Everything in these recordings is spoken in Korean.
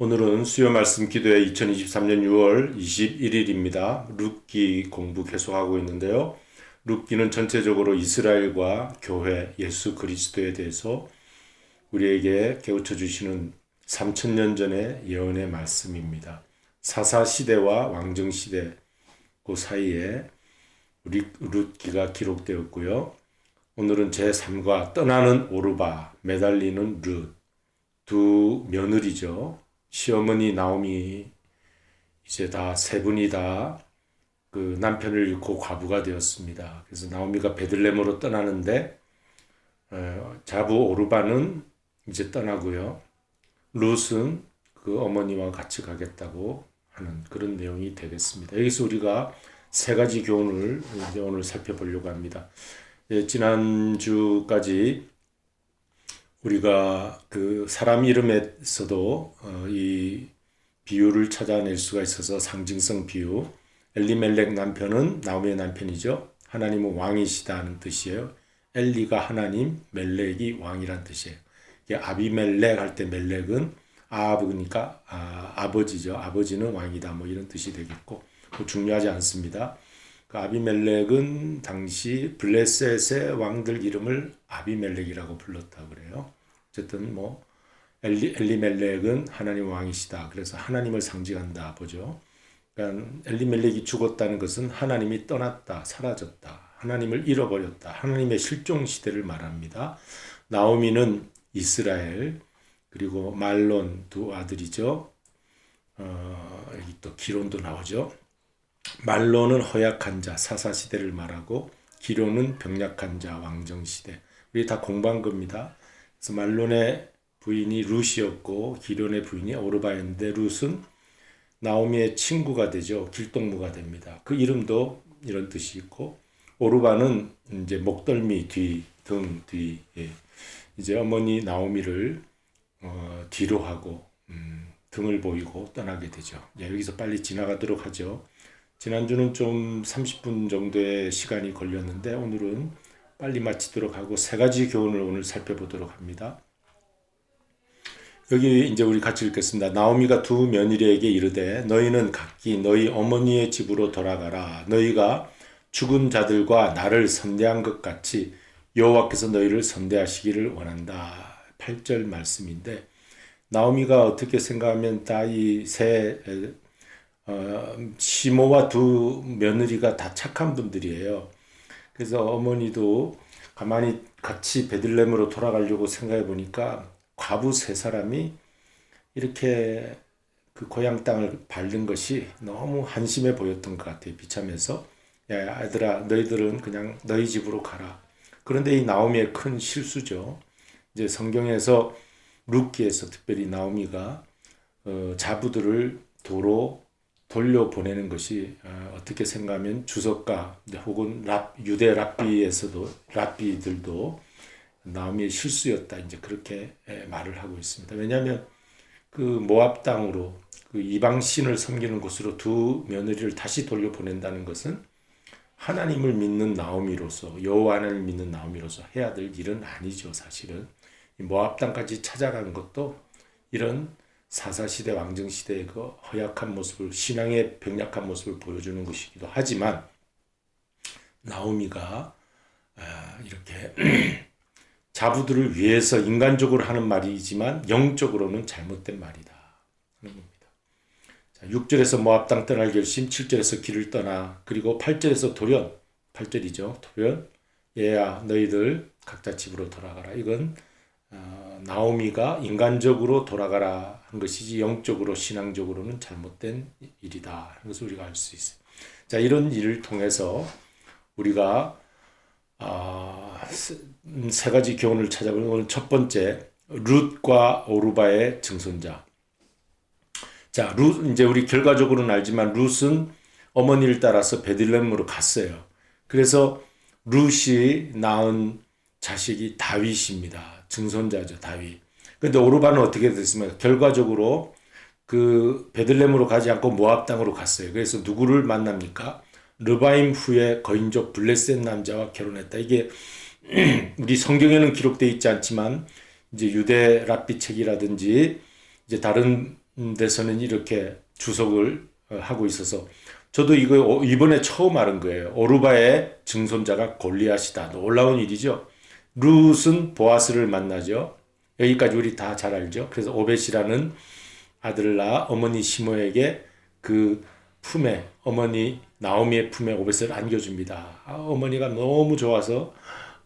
오늘은 수요 말씀 기도회 2023년 6월 21일입니다. 룻기 공부 계속하고 있는데요. 룻기는 전체적으로 이스라엘과 교회, 예수 그리스도에 대해서 우리에게 깨우쳐 주시는 3000년 전의 예언의 말씀입니다. 사사 시대와 왕정 시대 그 사이에 룻기가 기록되었고요. 오늘은 제3과 떠나는 오르바, 매달리는 룻, 두 며느리죠. 시어머니 나오미 이제 다 세 분이 다 그 남편을 잃고 과부가 되었습니다. 그래서 나오미가 베들레헴으로 떠나는데 자부 오르바는 이제 떠나고요. 룻은 그 어머니와 같이 가겠다고 하는 그런 내용이 되겠습니다. 여기서 우리가 세 가지 교훈을 이제 오늘 살펴보려고 합니다. 지난주까지 우리가 그 사람 이름에서도 이 비유를 찾아낼 수가 있어서 상징성 비유. 엘리멜렉 남편은 나오미의 남편이죠. 하나님은 왕이시다는 뜻이에요. 엘리가 하나님, 멜렉이 왕이란 뜻이에요. 이게 아비멜렉 할 때 멜렉은 아브니까 아버지죠. 아버지는 왕이다. 뭐 이런 뜻이 되겠고 뭐 중요하지 않습니다. 그 아비멜렉은 당시 블레셋의 왕들 이름을 아비멜렉이라고 불렀다 그래요. 어쨌든 뭐 엘리멜렉은 하나님 왕이시다. 그래서 하나님을 상징한다 보죠. 그러니까 엘리멜렉이 죽었다는 것은 하나님이 떠났다, 사라졌다, 하나님을 잃어버렸다, 하나님의 실종 시대를 말합니다. 나오미는 이스라엘 그리고 말론 두 아들이죠. 여기 또 기론도 나오죠. 말론은 허약한 자, 사사시대를 말하고 기론은 병약한 자, 왕정시대. 우리 다 공부한 겁니다. 그래서 말론의 부인이 룻이었고 기론의 부인이 오르바였는데 룻은 나오미의 친구가 되죠. 길동무가 됩니다. 그 이름도 이런 뜻이 있고 오르바는 이제 목덜미 뒤, 등 뒤. 이제 어머니 나오미를 뒤로 하고 등을 보이고 떠나게 되죠. 여기서 빨리 지나가도록 하죠. 지난주는 좀 30분 정도의 시간이 걸렸는데 오늘은 빨리 마치도록 하고 세 가지 교훈을 오늘 살펴보도록 합니다. 여기 이제 우리 같이 읽겠습니다. 나오미가 두 며느리에게 이르되 너희는 각기 너희 어머니의 집으로 돌아가라. 너희가 죽은 자들과 나를 선대한 것 같이 여호와께서 너희를 선대하시기를 원한다. 8절 말씀인데 나오미가 어떻게 생각하면 다 이 세 시모와 두 며느리가 다 착한 분들이에요. 그래서 어머니도 가만히 같이 베들레헴으로 돌아가려고 생각해 보니까 과부 세 사람이 이렇게 그 고향 땅을 밟는 것이 너무 한심해 보였던 것 같아요. 비참해서 야 아들아 너희들은 그냥 너희 집으로 가라. 그런데 이 나오미의 큰 실수죠. 이제 성경에서 룻기에서 특별히 나오미가 자부들을 도로 돌려보내는 것이 어떻게 생각하면 주석가 혹은 유대 랍비들도 나오미의 실수였다 이제 그렇게 말을 하고 있습니다. 왜냐하면 그 모압 땅으로 그 이방 신을 섬기는 곳으로 두 며느리를 다시 돌려보낸다는 것은 하나님을 믿는 나오미로서 여호와 하나님을 믿는 나오미로서 해야 될 일은 아니죠. 사실은 모압 땅까지 찾아간 것도 이런 사사시대 왕정시대의 그 허약한 모습을 신앙의 병약한 모습을 보여주는 것이기도 하지만 나오미가 이렇게 자부들을 위해서 인간적으로 하는 말이지만 영적으로는 잘못된 말이다 하는 겁니다. 자, 6절에서 모압 땅 떠날 결심, 7절에서 길을 떠나, 그리고 8절에서 돌연, 8절이죠. 돌연 얘야 너희들 각자 집으로 돌아가라. 이건 나오미가 인간적으로 돌아가라 한 것이지 영적으로 신앙적으로는 잘못된 일이다 하는 것을 우리가 알 수 있어요. 자, 이런 일을 통해서 우리가 세 가지 교훈을 찾아보는 오늘 첫 번째 룻과 오르바의 증손자. 자, 룻 이제 우리 결과적으로는 알지만 룻은 어머니를 따라서 베들레헴으로 갔어요. 그래서 룻이 낳은 자식이 다윗입니다. 증손자죠, 다윗. 그런데 오르바는 어떻게 됐습니까? 결과적으로 그 베들레헴으로 가지 않고 모압 땅으로 갔어요. 그래서 누구를 만납니까? 르바임 후에 거인족 블레셋 남자와 결혼했다. 이게 우리 성경에는 기록되어 있지 않지만 이제 유대 랍비 책이라든지 이제 다른 데서는 이렇게 주석을 하고 있어서 저도 이거 이번에 처음 알은 거예요. 오르바의 증손자가 골리앗이다. 놀라운 일이죠. 룻은 보아스를 만나죠. 여기까지 우리 다 잘 알죠. 그래서 오벳이라는 아들을 낳아 어머니 시모에게 그 품에 어머니 나오미의 품에 오벳을 안겨줍니다. 어머니가 너무 좋아서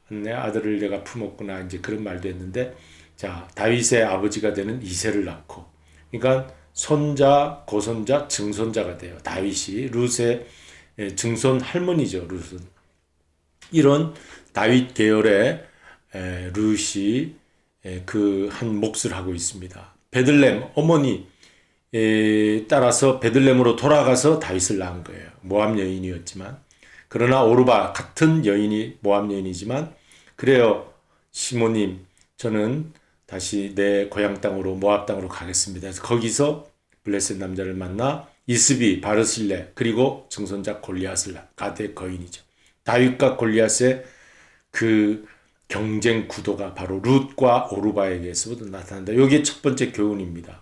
내 아들을 내가 품었구나 이제 그런 말도 했는데 자 다윗의 아버지가 되는 이새를 낳고 그러니까 손자, 고손자, 증손자가 돼요. 다윗이 룻의 증손 할머니죠. 룻은 이런 다윗 계열의 룻이 그 한 몫을 하고 있습니다. 베들렘 어머니 따라서 베들렘으로 돌아가서 다윗을 낳은 거예요. 모압 여인이었지만 그러나 오르바 같은 여인이 모압 여인이지만 그래요. 시모님 저는 다시 내 고향 땅으로 모압 땅으로 가겠습니다. 그래서 거기서 블레셋 남자를 만나 이스비 바르실레 그리고 증손자 골리앗을 낳은 가대 거인이죠. 다윗과 골리앗의 그 경쟁 구도가 바로 룻과 오르바에게서부터 나타난다. 이게 첫 번째 교훈입니다.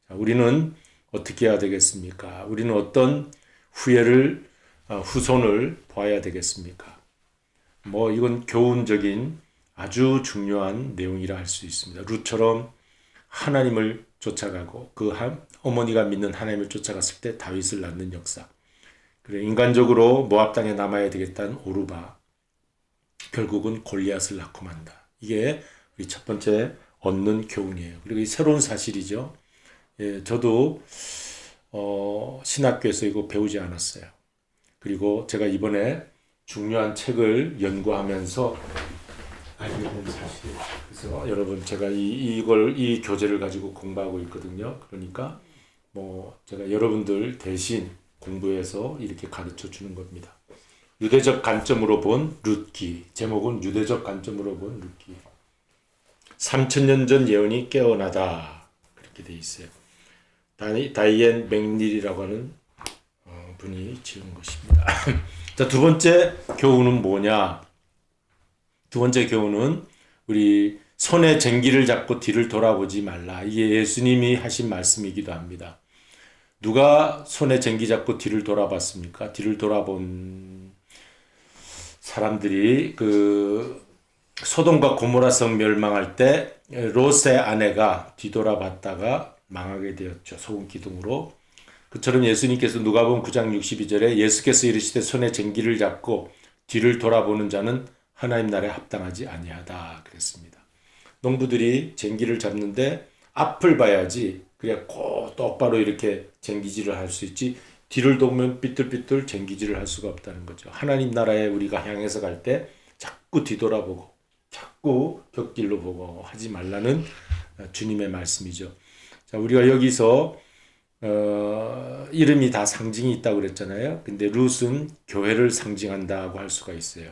자, 우리는 어떻게 해야 되겠습니까? 우리는 어떤 후손을 보아야 되겠습니까? 뭐 이건 교훈적인 아주 중요한 내용이라 할 수 있습니다. 룻처럼 하나님을 쫓아가고 그 어머니가 믿는 하나님을 쫓아갔을 때 다윗을 낳는 역사. 그래 인간적으로 모압 땅에 남아야 되겠다는 오르바. 결국은 골리앗을 낳고 만다. 이게 우리 첫 번째 얻는 교훈이에요. 그리고 이 새로운 사실이죠. 예, 저도 신학교에서 이거 배우지 않았어요. 그리고 제가 이번에 중요한 책을 연구하면서 알게 된 사실이에요. 그래서 여러분 제가 이 교재를 가지고 공부하고 있거든요. 그러니까 뭐 제가 여러분들 대신 공부해서 이렇게 가르쳐 주는 겁니다. 유대적 관점으로 본 룻기. 제목은 유대적 관점으로 본 룻기. 3000년 전 예언이 깨어나다. 그렇게 돼 있어요. 다이앤 맥닐이라고 하는 분이 지은 것입니다. 자, 두 번째 교훈은 뭐냐? 두 번째 교훈은 우리 손에 쟁기를 잡고 뒤를 돌아보지 말라. 이게 예수님이 하신 말씀이기도 합니다. 누가 손에 쟁기 잡고 뒤를 돌아봤습니까? 뒤를 돌아본 사람들이 그 소돔과 고모라 성 멸망할 때 롯의 아내가 뒤돌아봤다가 망하게 되었죠. 소금 기둥으로. 그처럼 예수님께서 누가복음 9장 62절에 예수께서 이르시되 손에 쟁기를 잡고 뒤를 돌아보는 자는 하나님 나라에 합당하지 아니하다 그랬습니다. 농부들이 쟁기를 잡는데 앞을 봐야지 그냥 똑바로 이렇게 쟁기질을 할 수 있지 뒤를 돌면 삐뚤삐뚤 쟁기질을 할 수가 없다는 거죠. 하나님 나라에 우리가 향해서 갈 때 자꾸 뒤돌아보고 자꾸 벽길로 보고 하지 말라는 주님의 말씀이죠. 자, 우리가 여기서 이름이 다 상징이 있다고 그랬잖아요. 근데 룻은 교회를 상징한다고 할 수가 있어요.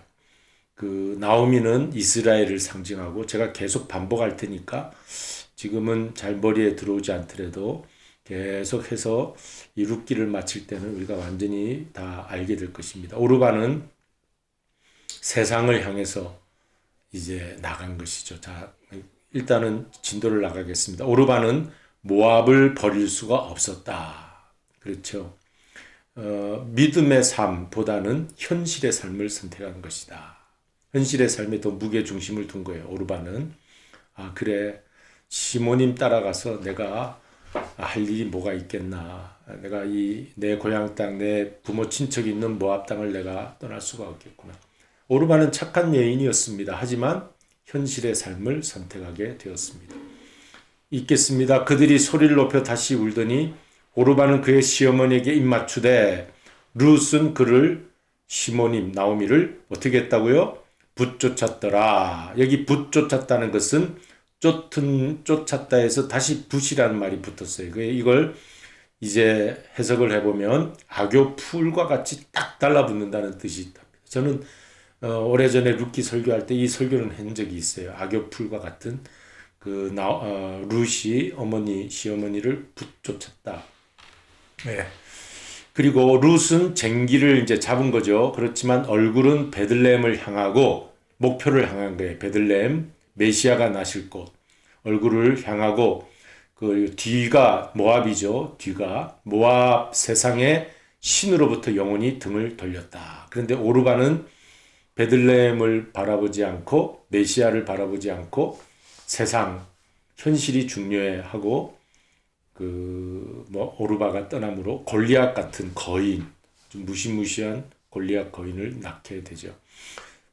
그 나오미는 이스라엘을 상징하고 제가 계속 반복할 테니까 지금은 잘 머리에 들어오지 않더라도 계속해서 이 룻기를 마칠 때는 우리가 완전히 다 알게 될 것입니다. 오르바는 세상을 향해서 이제 나간 것이죠. 자, 일단은 진도를 나가겠습니다. 오르바는 모압을 버릴 수가 없었다. 그렇죠. 믿음의 삶보다는 현실의 삶을 선택한 것이다. 현실의 삶에 더 무게 중심을 둔 거예요. 오르바는 그래 시모님 따라가서 내가 할 일이 뭐가 있겠나. 내가 내 고향 땅, 내 부모 친척이 있는 모압 땅을 내가 떠날 수가 없겠구나. 오르바는 착한 여인이었습니다. 하지만 현실의 삶을 선택하게 되었습니다. 읽겠습니다. 그들이 소리를 높여 다시 울더니 오르바는 그의 시어머니에게 입맞추되 룻은 그를 시모님 나오미를 어떻게 했다고요? 붙쫓았더라. 여기 붙쫓았다는 것은 쫓았다 해서 다시 붓이라는 말이 붙었어요. 이걸 이제 해석을 해보면 악교 풀과 같이 딱 달라붙는다는 뜻이 있답니다. 저는 오래전에 룻기 설교할 때 이 설교는 한 적이 있어요. 악교 풀과 같은 룻이 시어머니를 붙쫓았다. 네. 그리고 룻은 쟁기를 이제 잡은 거죠. 그렇지만 얼굴은 베들레헴을 향하고 목표를 향한 거예요. 베들레헴 메시아가 나실 곳 얼굴을 향하고 그 뒤가 모압이죠. 뒤가 모압 세상의 신으로부터 영원히 등을 돌렸다. 그런데 오르바는 베들레헴을 바라보지 않고 메시아를 바라보지 않고 세상 현실이 중요해하고 오르바가 떠남으로 골리앗 같은 거인, 좀 무시무시한 골리앗 거인을 낳게 되죠.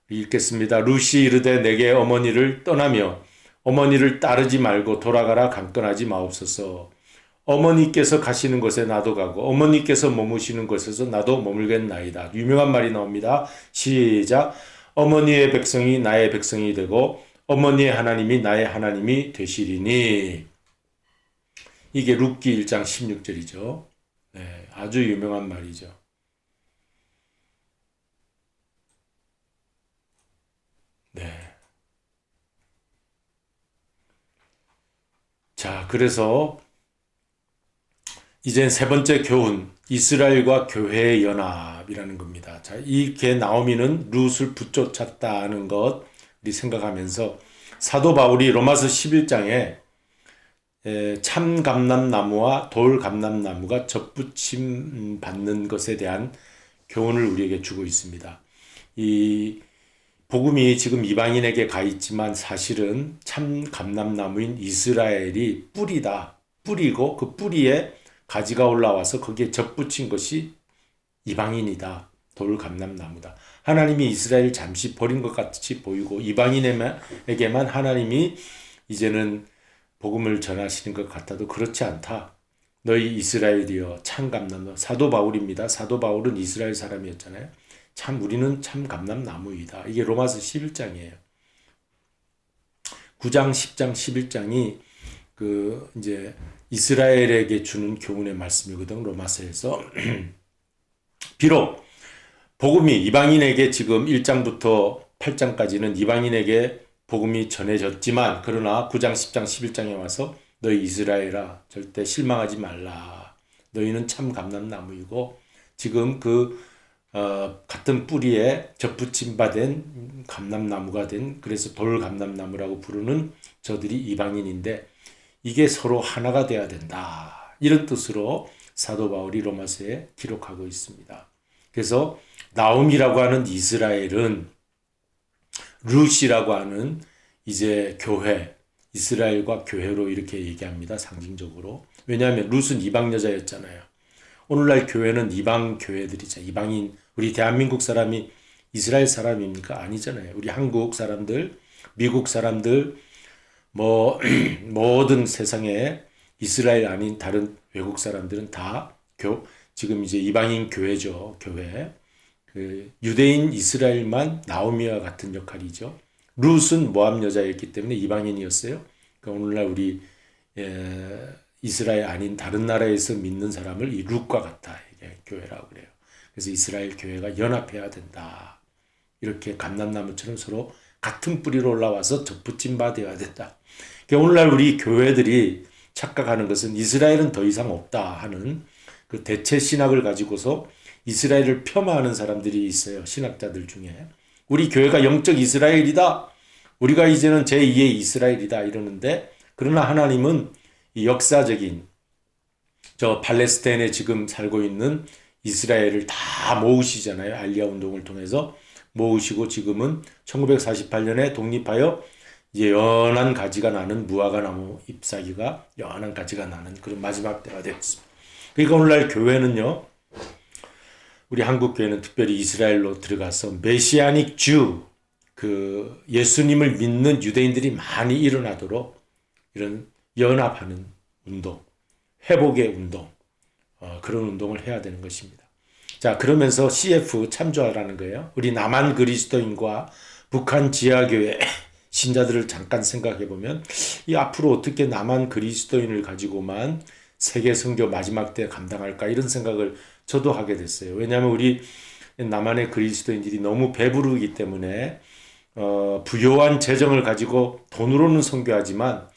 읽겠습니다. 룻이 이르되 내게 어머니를 떠나며 어머니를 따르지 말고 돌아가라 강권하지 마옵소서. 어머니께서 가시는 곳에 나도 가고 어머니께서 머무시는 곳에서 나도 머물겠나이다. 유명한 말이 나옵니다. 시작. 어머니의 백성이 나의 백성이 되고 어머니의 하나님이 나의 하나님이 되시리니. 이게 룻기 1장 16절이죠. 네, 아주 유명한 말이죠. 네. 자, 그래서 이제 세 번째 교훈, 이스라엘과 교회의 연합이라는 겁니다. 자, 이게 나오미는 룻을 붙쫓았다는 것 우리 생각하면서 사도 바울이 로마서 11장에 참감람나무와 돌감람나무가 접붙임 받는 것에 대한 교훈을 우리에게 주고 있습니다. 이 복음이 지금 이방인에게 가 있지만 사실은 참감람나무인 이스라엘이 뿌리다. 뿌리고 그 뿌리에 가지가 올라와서 거기에 접붙인 것이 이방인이다. 돌감람나무다. 하나님이 이스라엘을 잠시 버린 것 같이 보이고 이방인에게만 하나님이 이제는 복음을 전하시는 것 같아도 그렇지 않다. 너희 이스라엘이여 참감람나무. 사도 바울입니다. 사도 바울은 이스라엘 사람이었잖아요. 참 우리는 참 감람나무이다. 이게 로마서 11장이에요. 9장, 10장, 11장이 이제 이스라엘에게 주는 교훈의 말씀이거든. 로마서에서 비록 복음이 이방인에게 지금 1장부터 8장까지는 이방인에게 복음이 전해졌지만 그러나 9장, 10장, 11장에 와서 너희 이스라엘아 절대 실망하지 말라. 너희는 참 감람나무이고 지금 같은 뿌리에 접붙임 받은 감람나무가 된 그래서 돌감람나무라고 부르는 저들이 이방인인데 이게 서로 하나가 돼야 된다. 이런 뜻으로 사도 바울이 로마서에 기록하고 있습니다. 그래서 나옴이라고 하는 이스라엘은 룻이라고 하는 이제 교회, 이스라엘과 교회로 이렇게 얘기합니다. 상징적으로. 왜냐하면 룻은 이방 여자였잖아요. 오늘날 교회는 이방 교회들이죠. 이방인, 우리 대한민국 사람이 이스라엘 사람입니까? 아니잖아요. 우리 한국 사람들, 미국 사람들, 모든 세상에 이스라엘 아닌 다른 외국 사람들은 다 지금 이제 이방인 교회죠. 교회. 유대인 이스라엘만 나오미와 같은 역할이죠. 룻은 모압 여자였기 때문에 이방인이었어요. 그러니까 오늘날 우리 이스라엘 아닌 다른 나라에서 믿는 사람을 이 룻과 같다. 이게 교회라고 그래요. 그래서 이스라엘 교회가 연합해야 된다. 이렇게 감람나무처럼 서로 같은 뿌리로 올라와서 접붙임 받아야 된다. 그러니까 오늘날 우리 교회들이 착각하는 것은 이스라엘은 더 이상 없다 하는 그 대체 신학을 가지고서 이스라엘을 폄하하는 사람들이 있어요. 신학자들 중에. 우리 교회가 영적 이스라엘이다. 우리가 이제는 제2의 이스라엘이다 이러는데 그러나 하나님은 이 역사적인 저 팔레스타인에 지금 살고 있는 이스라엘을 다 모으시잖아요. 알리아 운동을 통해서 모으시고 지금은 1948년에 독립하여 이제 연한 가지가 나는 무화과 나무 잎사귀가 연한 가지가 나는 그런 마지막 때가 됐습니다. 그러니까 오늘날 교회는요. 우리 한국 교회는 특별히 이스라엘로 들어가서 메시아닉 주 예수님을 믿는 유대인들이 많이 일어나도록 이런 연합하는 운동, 회복의 운동 그런 운동을 해야 되는 것입니다. 자, 그러면서 CF 참조하라는 거예요. 우리 남한 그리스도인과 북한 지하교회 신자들을 잠깐 생각해 보면 이 앞으로 어떻게 남한 그리스도인을 가지고만 세계 선교 마지막 때 감당할까 이런 생각을 저도 하게 됐어요. 왜냐하면 우리 남한의 그리스도인들이 너무 배부르기 때문에 부요한 재정을 가지고 돈으로는 선교하지만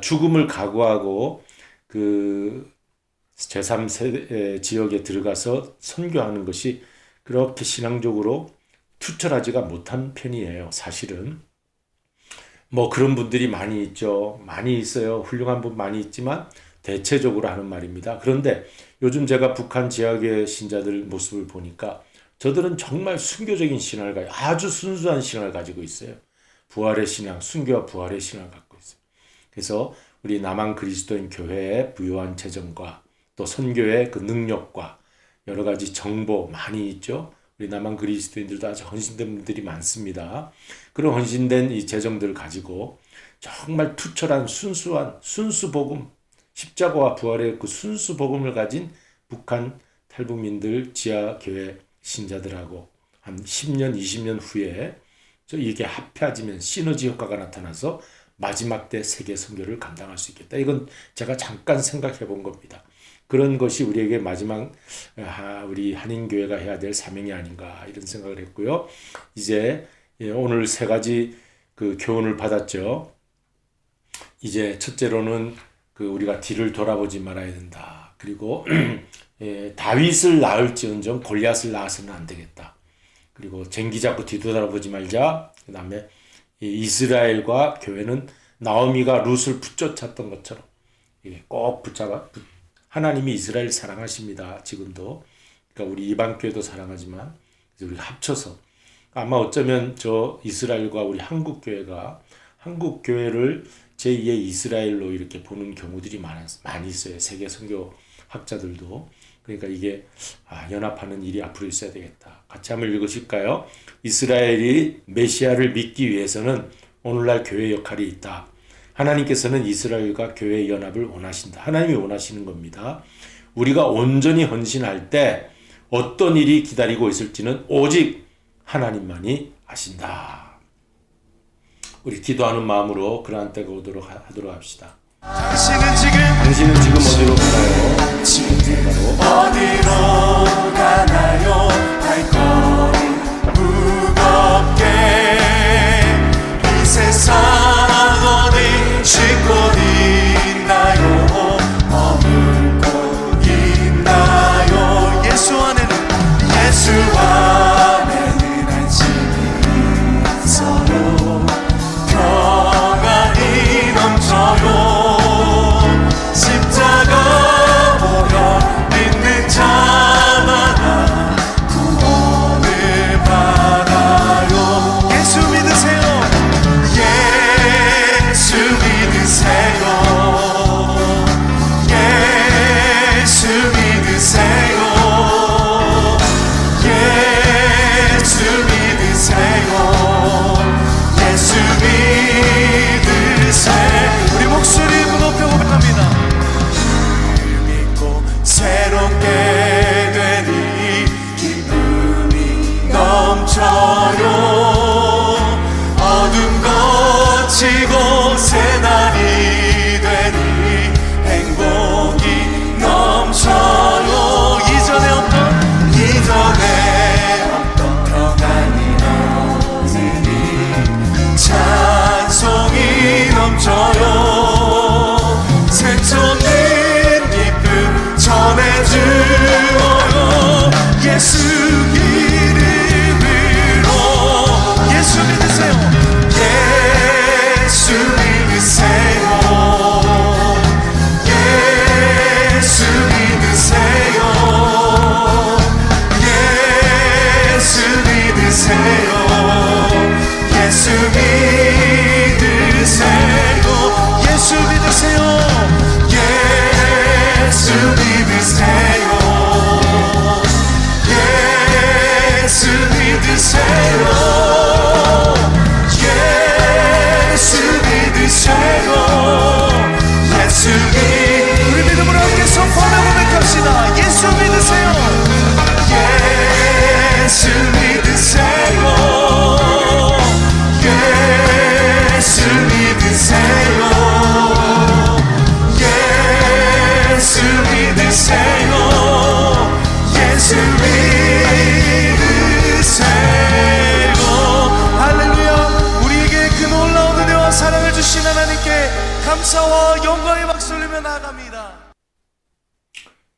죽음을 각오하고 그 제3세대 지역에 들어가서 선교하는 것이 그렇게 신앙적으로 투철하지가 못한 편이에요. 사실은. 뭐 그런 분들이 많이 있죠. 많이 있어요. 훌륭한 분 많이 있지만 대체적으로 하는 말입니다. 그런데 요즘 제가 북한 지하교회 신자들 모습을 보니까 저들은 정말 순교적인 신앙을 아주 순수한 신앙을 가지고 있어요. 부활의 신앙, 순교와 부활의 신앙을 갖고 있어요. 그래서 우리 남한 그리스도인 교회의 부유한 재정과 또 선교의 그 능력과 여러 가지 정보 많이 있죠. 우리 남한 그리스도인들도 아주 헌신된 분들이 많습니다. 그런 헌신된 이 재정들을 가지고 정말 투철한 순수한 순수 복음, 십자가와 부활의 그 순수 복음을 가진 북한 탈북민들 지하 교회 신자들하고 한 10년, 20년 후에 이게 합해지면 시너지 효과가 나타나서 마지막 때 세계 선교를 감당할 수 있겠다. 이건 제가 잠깐 생각해 본 겁니다. 그런 것이 우리에게 마지막 우리 한인교회가 해야 될 사명이 아닌가 이런 생각을 했고요. 이제 오늘 세 가지 그 교훈을 받았죠. 이제 첫째로는 그 우리가 뒤를 돌아보지 말아야 된다. 그리고 다윗을 낳을지언정 골리앗을 낳아서는 안 되겠다. 그리고 쟁기 잡고 뒤돌아보지 말자. 그 다음에 이스라엘과 교회는 나오미가 룻을 붙쫓았던 것처럼 꼭 붙잡아 하나님이 이스라엘 사랑하십니다. 지금도. 그러니까 우리 이방 교회도 사랑하지만 우리가 합쳐서 아마 어쩌면 저 이스라엘과 우리 한국 교회가 한국 교회를 제2의 이스라엘로 이렇게 보는 경우들이 많이 있어요. 세계 선교 학자들도. 그러니까 이게 연합하는 일이 앞으로 있어야 되겠다. 같이 한번 읽으실까요? 이스라엘이 메시아를 믿기 위해서는 오늘날 교회 역할이 있다. 하나님께서는 이스라엘과 교회의 연합을 원하신다. 하나님이 원하시는 겁니다. 우리가 온전히 헌신할 때 어떤 일이 기다리고 있을지는 오직 하나님만이 아신다. 우리 기도하는 마음으로 그러한 때가 오도록 하도록 합시다. 당신은 지금 어디로 가나요? 어디로 가나요? 발걸음 무겁게 이 세상 어디 싣고 있나요? 머물고 있나요? 예수 안에는 안심이 있어요. 평안이 넘쳐요. 십자가 보면 믿는 자마다 구원을 받아요. 예수 믿으세요. 예수 믿으세요. 예수 믿으세요. 예수 믿으세요. 예수 믿으세요. 우리 목소리 높여 고백합니다. 믿고 새롭게 되니 기쁨이 넘쳐요. 어둠 거치고 새날이 되니 행복이 넘쳐요. 이전에 없던 평안이 넘치니 찬송이 넘쳐요. 색소는 기쁨 전해주어요. 예수 이름으로 예수 믿으세요. 예수 믿으세요. 예수 믿으세요. 예수 믿으세요. 예수 믿으세요. 예수 믿으세요. 예수 믿으세요. 예수 믿으세요. 예수 믿으세요. 예수 우리 믿음으로 함께 선포하며 고백합시다. 예수 믿으세요. 예수 믿으세요. 예수 믿으세요. 예수 믿으세요. 예수 믿으세요. 할렐루야. 우리에게 그 놀라운 은혜와 사랑을 주신 하나님께 감사와 영광의 박수를 올리며 나아갑니다.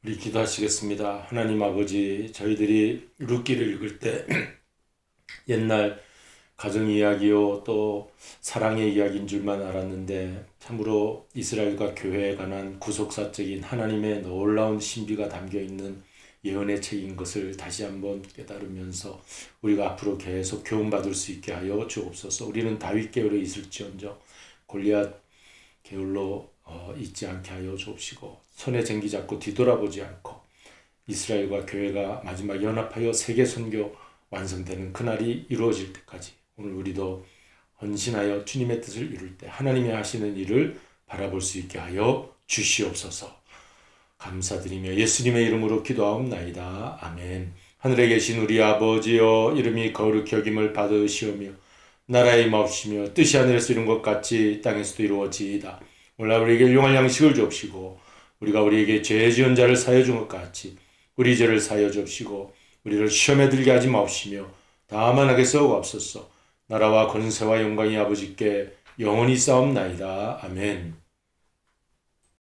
우리 기도하시겠습니다. 하나님 아버지, 저희들이 룻기를 읽을 때 옛날 가정 이야기요 또 사랑의 이야기인 줄만 알았는데 참으로 이스라엘과 교회에 관한 구속사적인 하나님의 놀라운 신비가 담겨 있는 예언의 책인 것을 다시 한번 깨달으면서 우리가 앞으로 계속 교훈받을 수 있게 하여 주옵소서. 우리는 다윗 계열에 있을지언정 골리앗 계열로 있지 않게 하여 주옵시고 손에 쟁기 잡고 뒤돌아보지 않고 이스라엘과 교회가 마지막 연합하여 세계 선교 완성되는 그날이 이루어질 때까지 오늘 우리도 헌신하여 주님의 뜻을 이룰 때 하나님이 하시는 일을 바라볼 수 있게 하여 주시옵소서. 감사드리며 예수님의 이름으로 기도하옵나이다. 아멘. 하늘에 계신 우리 아버지여 이름이 거룩히 여김을 받으시오며 나라의 임하옵시며 뜻이 하늘에서 이룬 것 같이 땅에서도 이루어지이다. 오늘 우리에게 일용할 양식을 주옵시고 우리가 우리에게 죄 지은 자를 사하여 준 것 같이 우리 죄를 사하여 주옵시고 우리를 시험에 들게 하지 마옵시며 다만 하게 싸우옵소서. 나라와 권세와 영광이 아버지께 영원히 싸움나이다. 아멘.